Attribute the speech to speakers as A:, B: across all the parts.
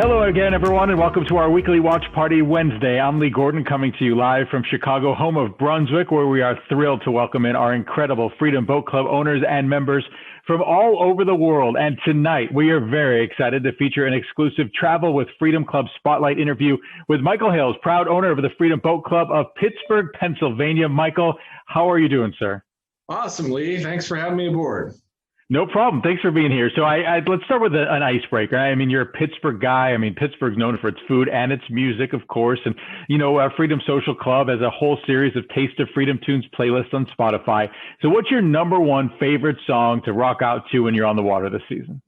A: Hello again, everyone, and welcome to our weekly Watch Party Wednesday. I'm Lee Gordon, coming to you live from Chicago, home of Brunswick, where we are thrilled to welcome in our incredible Freedom Boat Club owners and members from all over the world. And tonight, we are very excited to feature an exclusive Travel with Freedom Club Spotlight interview with Michael Hales, proud owner of the Freedom Boat Club of Pittsburgh, Pennsylvania. Michael, how are you doing, sir?
B: Awesome, Lee. Thanks for having me aboard.
A: No problem. Thanks for being here. So let's start with an icebreaker. I mean, you're a Pittsburgh guy. I mean, Pittsburgh's known for its food and its music, of course. And, Freedom Social Club has a whole series of Taste of Freedom tunes playlists on Spotify. So what's your number one favorite song to rock out to when you're on the water this season?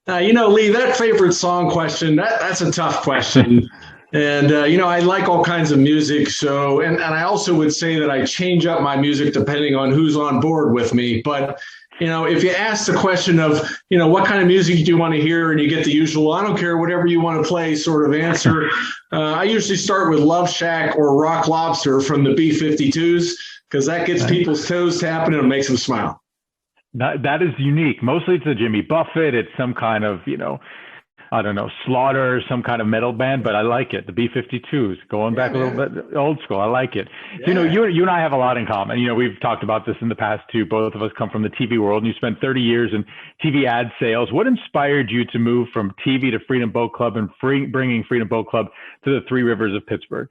B: Lee, that favorite song question, that's a tough question. And, I like all kinds of music. So, and I also would say that I change up my music depending on who's on board with me. But if you ask the question of, what kind of music do you want to hear, and you get the usual, I don't care, whatever you want to play sort of answer, I usually start with Love Shack or Rock Lobster from the B-52s, because that gets people's toes tapping and makes them smile.
A: That is unique. Mostly it's a Jimmy Buffett. It's some kind of, Slaughter, some kind of metal band, but I like it. The B-52s, going back a little bit old school. I like it. Yeah. So, you and I have a lot in common. We've talked about this in the past too. Both of us come from the TV world, and you spent 30 years in TV ad sales. What inspired you to move from TV to Freedom Boat Club and bringing Freedom Boat Club to the Three Rivers of Pittsburgh?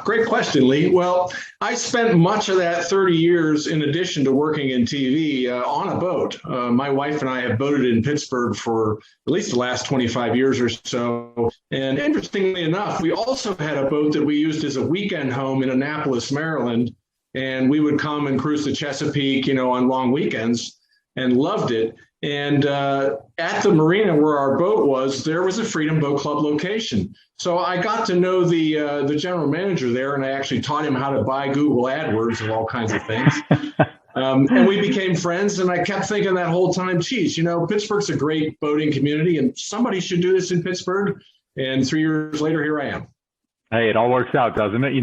B: Great question, Lee. Well, I spent much of that 30 years, in addition to working in TV, on a boat. My wife and I have boated in Pittsburgh for at least the last 25 years or so. And interestingly enough, we also had a boat that we used as a weekend home in Annapolis, Maryland. And we would come and cruise the Chesapeake, on long weekends, and loved it. And at the marina where our boat was, there was a Freedom Boat Club location. So I got to know the general manager there, and I actually taught him how to buy Google AdWords and all kinds of things. And we became friends, and I kept thinking that whole time, geez, Pittsburgh's a great boating community, and somebody should do this in Pittsburgh. And 3 years later, here I am.
A: Hey, it all works out, doesn't it?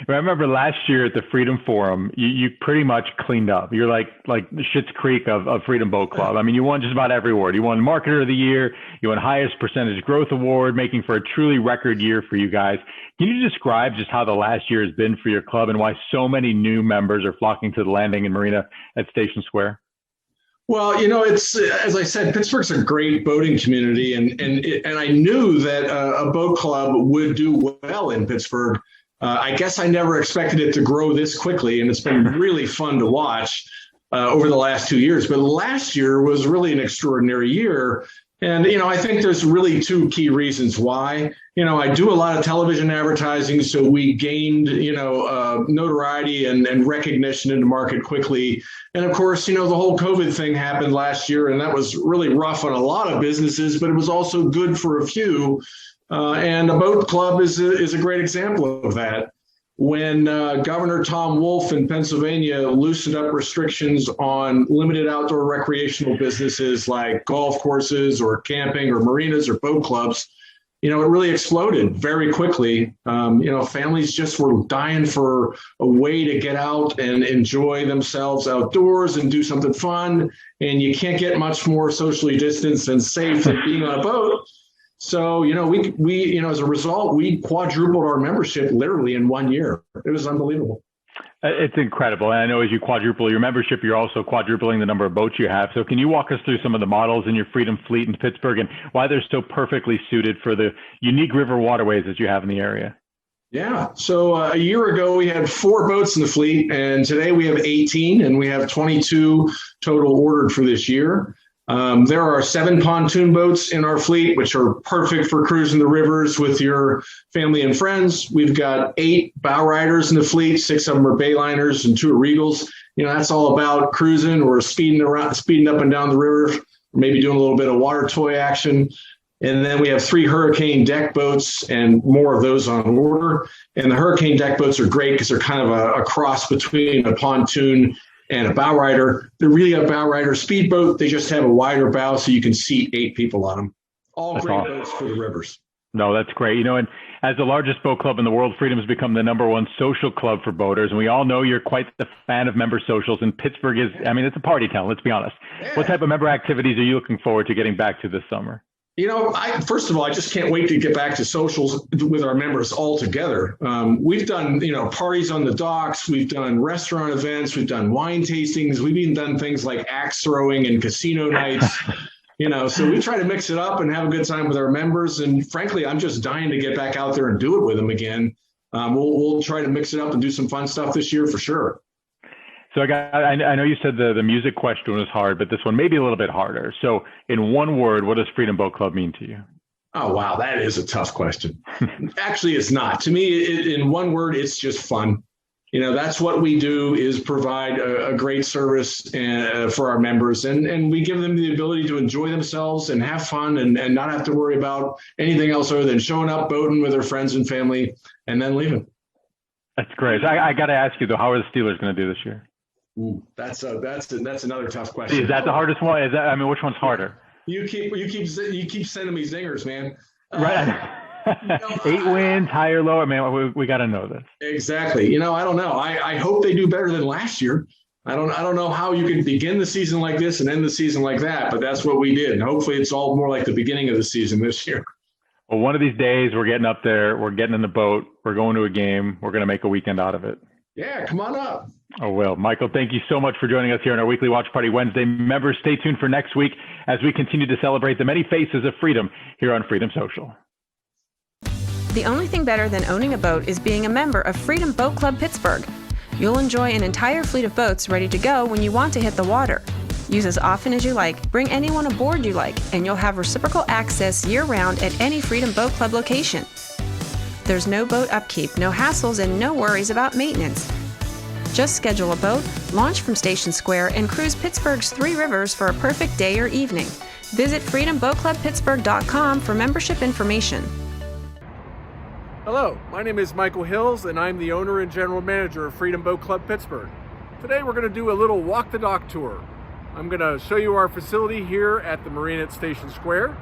A: I remember last year at the Freedom Forum, you pretty much cleaned up. You're like the Schitt's Creek of Freedom Boat Club. I mean, you won just about every award. You won Marketer of the Year. You won Highest Percentage Growth Award, making for a truly record year for you guys. Can you describe just how the last year has been for your club and why so many new members are flocking to the landing and marina at Station Square?
B: Well, it's, as I said, Pittsburgh's a great boating community, and I knew that a boat club would do well in Pittsburgh. I guess I never expected it to grow this quickly, and it's been really fun to watch over the last 2 years. But last year was really an extraordinary year. And, I think there's really two key reasons why. I do a lot of television advertising, so we gained, notoriety and recognition in the market quickly. And of course, the whole COVID thing happened last year, and that was really rough on a lot of businesses, but it was also good for a few. And a boat club is a great example of that. When Governor Tom Wolf in Pennsylvania loosened up restrictions on limited outdoor recreational businesses like golf courses or camping or marinas or boat clubs, it really exploded very quickly. Families just were dying for a way to get out and enjoy themselves outdoors and do something fun. And you can't get much more socially distanced and safe than being on a boat. So, we as a result, we quadrupled our membership literally in 1 year. It was unbelievable.
A: It's incredible. And I know as you quadruple your membership, you're also quadrupling the number of boats you have. So can you walk us through some of the models in your Freedom fleet in Pittsburgh and why they're so perfectly suited for the unique river waterways that you have in the area?
B: Yeah. So a year ago, we had 4 boats in the fleet, and today we have 18, and we have 22 total ordered for this year. There are 7 pontoon boats in our fleet, which are perfect for cruising the rivers with your family and friends. We've got 8 bow riders in the fleet. 6 of them are Bayliners and 2 are Regals. That's all about cruising or speeding up and down the river, maybe doing a little bit of water toy action. And then we have 3 Hurricane deck boats and more of those on order. And the Hurricane deck boats are great because they're kind of a cross between a pontoon and a bow rider. They're really a bow rider speedboat. They just have a wider bow so you can seat 8 people on them. All great boats for the rivers.
A: No, that's great. And as the largest boat club in the world, Freedom has become the #1 social club for boaters. And we all know you're quite the fan of member socials. And Pittsburgh is, it's a party town, let's be honest. Yeah. What type of member activities are you looking forward to getting back to this summer?
B: First of all, I just can't wait to get back to socials with our members all together. We've done, parties on the docks. We've done restaurant events. We've done wine tastings. We've even done things like axe throwing and casino nights. So we try to mix it up and have a good time with our members. And frankly, I'm just dying to get back out there and do it with them again. We'll try to mix it up and do some fun stuff this year for sure.
A: So I know you said the music question was hard, but this one may be a little bit harder. So in one word, what does Freedom Boat Club mean to you?
B: Oh, wow. That is a tough question. Actually, it's not. To me, in one word, it's just fun. That's what we do, is provide a great service for our members. And we give them the ability to enjoy themselves and have fun and not have to worry about anything else other than showing up, boating with their friends and family, and then leaving.
A: That's great. I got to ask you, though, how are the Steelers going to do this year?
B: Ooh, that's another tough question.
A: Is that the hardest one? Which one's harder?
B: You keep sending me zingers, man.
A: Right. 8 wins, high or low. We got to know this.
B: Exactly. I don't know. I hope they do better than last year. I don't know how you can begin the season like this and end the season like that, but that's what we did. And hopefully it's all more like the beginning of the season this year.
A: Well, one of these days we're getting up there, we're getting in the boat, we're going to a game, we're going to make a weekend out of it.
B: Yeah, come on up.
A: Oh, well, Michael, thank you so much for joining us here on our weekly Watch Party Wednesday. Members, stay tuned for next week as we continue to celebrate the many faces of freedom here on Freedom Social.
C: The only thing better than owning a boat is being a member of Freedom Boat Club Pittsburgh. You'll enjoy an entire fleet of boats ready to go when you want to hit the water. Use as often as you like, bring anyone aboard you like, and you'll have reciprocal access year-round at any Freedom Boat Club location. There's no boat upkeep, no hassles, and no worries about maintenance. Just schedule a boat, launch from Station Square, and cruise Pittsburgh's 3 rivers for a perfect day or evening. Visit freedomboatclubpittsburgh.com for membership information.
D: Hello, my name is Michael Hills, and I'm the owner and general manager of Freedom Boat Club Pittsburgh. Today we're going to do a little walk the dock tour. I'm going to show you our facility here at the marina at Station Square.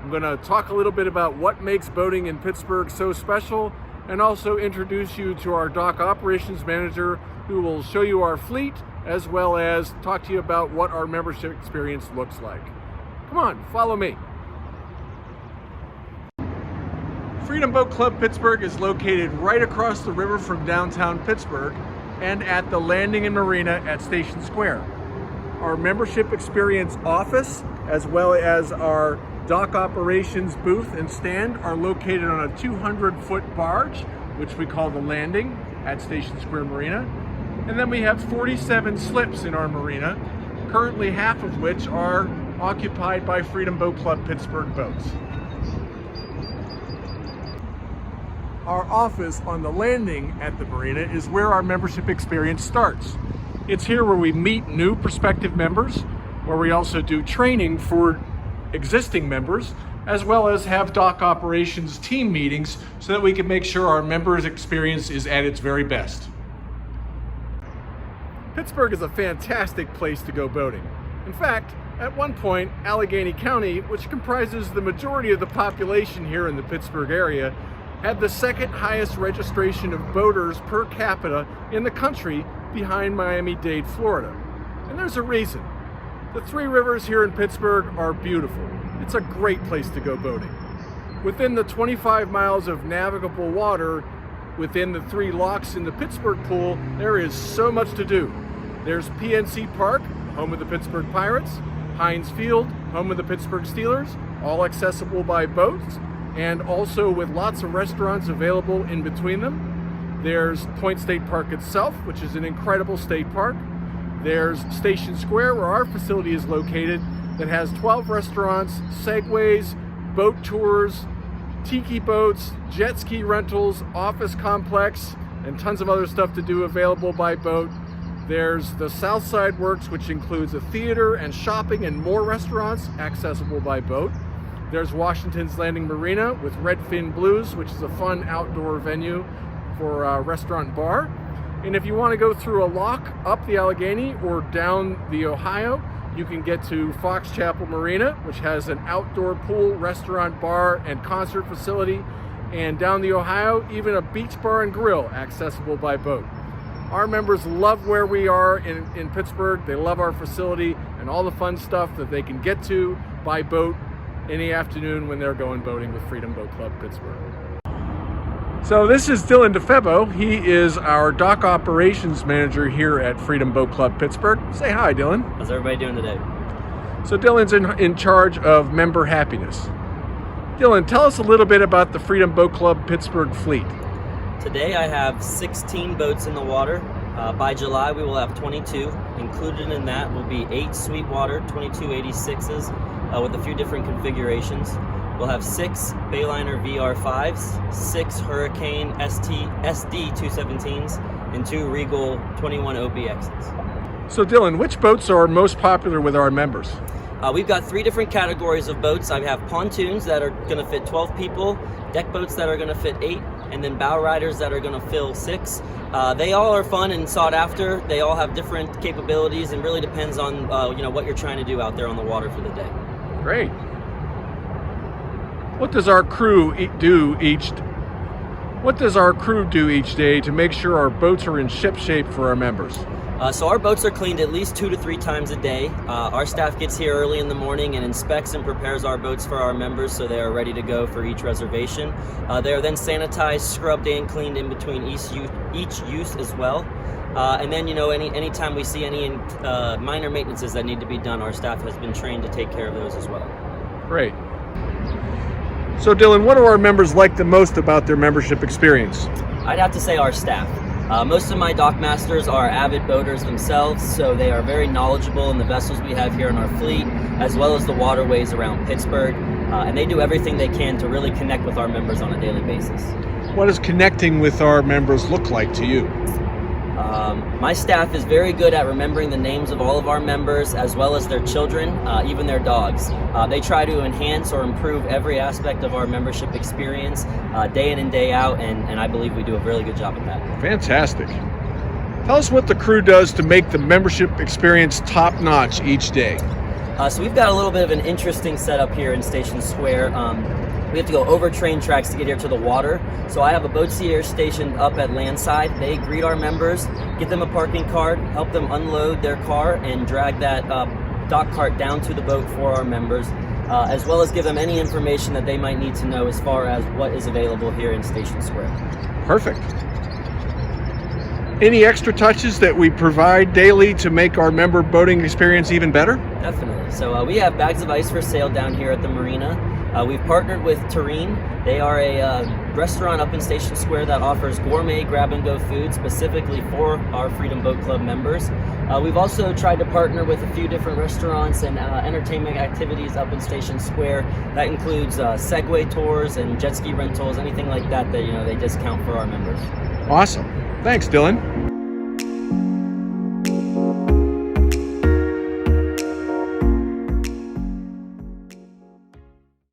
D: I'm going to talk a little bit about what makes boating in Pittsburgh so special, and also introduce you to our dock operations manager, who will show you our fleet, as well as talk to you about what our membership experience looks like. Come on, follow me. Freedom Boat Club Pittsburgh is located right across the river from downtown Pittsburgh and at the landing and marina at Station Square. Our membership experience office, as well as our dock operations booth and stand, are located on a 200-foot barge, which we call the landing at Station Square Marina. And then we have 47 slips in our marina, currently half of which are occupied by Freedom Boat Club Pittsburgh boats. Our office on the landing at the marina is where our membership experience starts. It's here where we meet new prospective members, where we also do training for existing members, as well as have dock operations team meetings so that we can make sure our members' experience is at its very best. Pittsburgh is a fantastic place to go boating. In fact, at one point, Allegheny County, which comprises the majority of the population here in the Pittsburgh area, had the second highest registration of boaters per capita in the country, behind Miami-Dade, Florida. And there's a reason. The 3 rivers here in Pittsburgh are beautiful. It's a great place to go boating. Within the 25 miles of navigable water, within the 3 locks in the Pittsburgh pool, there is so much to do. There's PNC Park, home of the Pittsburgh Pirates, Heinz Field, home of the Pittsburgh Steelers, all accessible by boats, and also with lots of restaurants available in between them. There's Point State Park itself, which is an incredible state park. There's Station Square, where our facility is located, that has 12 restaurants, segways, boat tours, tiki boats, jet ski rentals, office complex, and tons of other stuff to do available by boat. There's the Southside Works, which includes a theater and shopping and more restaurants accessible by boat. There's Washington's Landing Marina with Redfin Blues, which is a fun outdoor venue for a restaurant bar. And if you want to go through a lock up the Allegheny or down the Ohio, you can get to Fox Chapel Marina, which has an outdoor pool, restaurant, bar, and concert facility. And down the Ohio, even a beach bar and grill accessible by boat. Our members love where we are in Pittsburgh. They love our facility and all the fun stuff that they can get to by boat any afternoon when they're going boating with Freedom Boat Club Pittsburgh. So this is Dylan DeFebo. He is our dock operations manager here at Freedom Boat Club Pittsburgh. Say hi, Dylan.
E: How's everybody doing today?
D: So Dylan's in charge of member happiness. Dylan, tell us a little bit about the Freedom Boat Club Pittsburgh fleet.
E: Today I have 16 boats in the water. By July we will have 22. Included in that will be 8 Sweetwater 2286s with a few different configurations. We'll have 6 Bayliner VR5s, 6 Hurricane SD 217s, and 2 Regal 21 OBXs.
D: So Dylan, which boats are most popular with our members?
E: We've got 3 different categories of boats. I have pontoons that are going to fit 12 people, deck boats that are going to fit 8, and then bow riders that are going to fill 6. They all are fun and sought after. They all have different capabilities, and really depends on what you're trying to do out there on the water for the day.
D: Great. What does our crew do each day to make sure our boats are in ship shape for our members?
E: So our boats are cleaned at least 2 to 3 times a day. Our staff gets here early in the morning and inspects and prepares our boats for our members so they are ready to go for each reservation. They are then sanitized, scrubbed, and cleaned in between each use as well. And then, anytime we see any minor maintenances that need to be done, our staff has been trained to take care of those as well.
D: Great. So Dylan, what do our members like the most about their membership experience?
E: I'd have to say our staff. Most of my dock masters are avid boaters themselves, so they are very knowledgeable in the vessels we have here in our fleet, as well as the waterways around Pittsburgh, and they do everything they can to really connect with our members on a daily basis.
D: What does connecting with our members look like to you?
E: My staff is very good at remembering the names of all of our members, as well as their children, even their dogs. They try to enhance or improve every aspect of our membership experience day in and day out, and I believe we do a really good job at that.
D: Fantastic. Tell us what the crew does to make the membership experience top-notch each day.
E: So we've got a little bit of an interesting setup here in Station Square. We have to go over train tracks to get here to the water. So I have a boat seater stationed up at landside. They greet our members, get them a parking card, help them unload their car, and drag that dock cart down to the boat for our members, as well as give them any information that they might need to know as far as what is available here in Station Square.
D: Perfect. Any extra touches that we provide daily to make our member boating experience even better?
E: Definitely. So we have bags of ice for sale down here at the marina. We've partnered with Terrine. They are a restaurant up in Station Square that offers gourmet grab-and-go food specifically for our Freedom Boat Club members. We've also tried to partner with a few different restaurants and entertainment activities up in Station Square. That includes Segway tours and jet ski rentals, anything like that they discount for our members.
D: Awesome. Thanks, Dylan.